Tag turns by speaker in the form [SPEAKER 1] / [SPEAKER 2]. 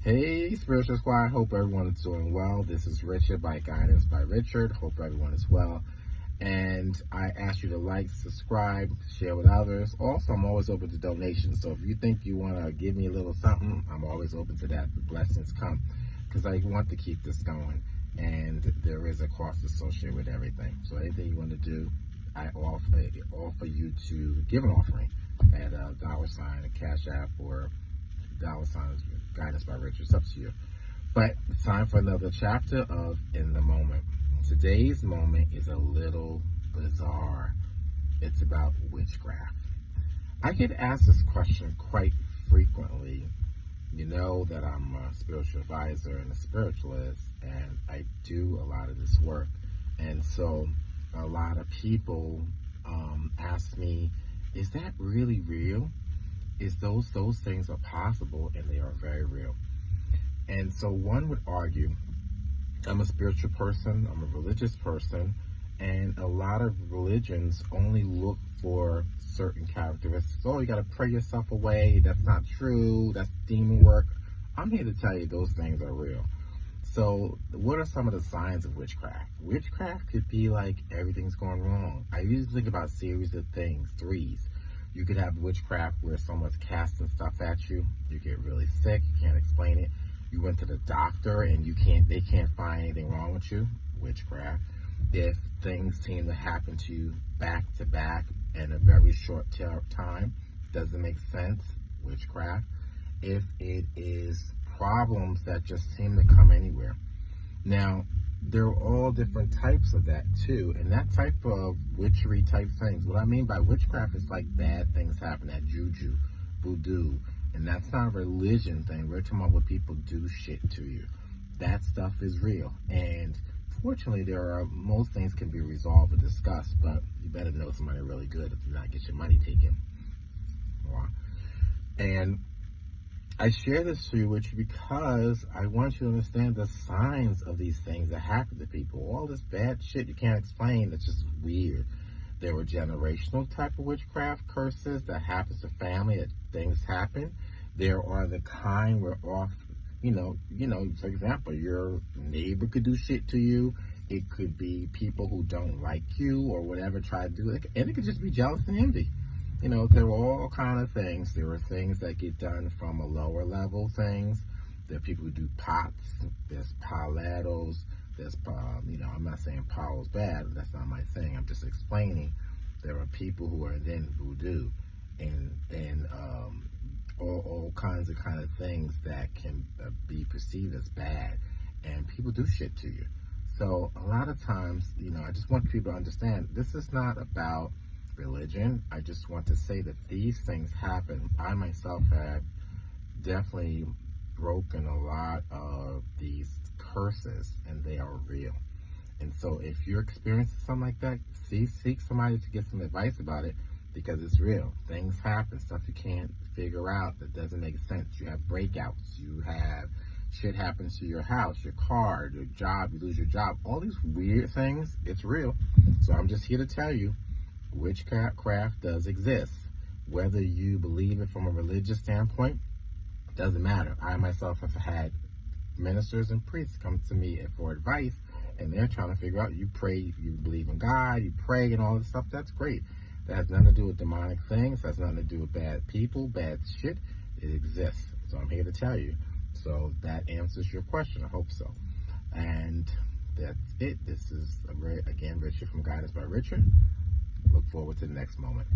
[SPEAKER 1] Hey, Spiritual Squad. Hope everyone is doing well. This is Richard by Guidance by Richard. Hope everyone is well. And I ask you to like, subscribe, share with others. Also, I'm always open to donations. So if you think you want to give me a little something, I'm always open to that. The blessings come because I want to keep this going. And there is a cost associated with everything. So anything you want to do, I offer you to give an offering at a $, a Cash App, or $ Guidance by Richard. It's up to you. But it's time for another chapter of In the Moment. Today's moment is a little bizarre. It's about witchcraft. I get asked this question quite frequently. You know that I'm a spiritual advisor and a spiritualist, and I do a lot of this work. And so a lot of people ask me, is that really real? Is those things are possible, and they are very real. And so one would argue, I'm a spiritual person, I'm a religious person, and a lot of religions only look for certain characteristics. Oh, you got to pray yourself away. That's not true. That's demon work. I'm here to tell you those things are real. So what are some of the signs of witchcraft? Witchcraft could be like everything's going wrong. I usually think about series of things, threes. You could have witchcraft where someone's casting stuff at you. You get really sick. You can't explain it. You went to the doctor and they can't find anything wrong with you. Witchcraft. If things seem to happen to you back to back in a very short time, doesn't make sense. Witchcraft. If it is problems that just seem to come anywhere. Now, there are all different types of that too, and that type of witchery type things. What I mean by witchcraft is like bad things happen, that juju, voodoo, and that's not a religion thing. We're talking about what people do shit to you. That stuff is real, and fortunately, most things can be resolved or discussed, but you better know somebody really good if you not get your money taken. And I share this to you with you because I want you to understand the signs of these things that happen to people. All this bad shit you can't explain, it's just weird. There were generational type of witchcraft curses that happens to family, that things happen. There are the kind where for example, your neighbor could do shit to you. It could be people who don't like you or whatever try to do it. And it could just be jealous and envy. There are all kind of things. There are things that get done from a lower level things. There are people who do pots. There's paleros. There's, I'm not saying Paul's bad. That's not my thing. I'm just explaining. There are people who are in voodoo and all kinds of things that can be perceived as bad. And people do shit to you. So a lot of times, I just want people to understand this is not about religion. I just want to say that these things happen. I myself have definitely broken a lot of these curses, and they are real. And so if you're experiencing something like that, seek somebody to get some advice about it, because it's real. Things happen, stuff you can't figure out that doesn't make sense. You have breakouts, you have shit happens to your house, your car, your job, you lose your job, all these weird things. It's real. So I'm just here to tell you, witchcraft does exist. Whether you believe it from a religious standpoint, doesn't matter. I myself have had ministers and priests come to me for advice, and they're trying to figure out, you pray, you believe in God, you pray and all this stuff. That's great. That has nothing to do with demonic things. That has nothing to do with bad people, bad shit. It exists. So I'm here to tell you. So that answers your question. I hope so. And that's it. This is, again, Richard from Guidance by Richard. Look forward to the next moment.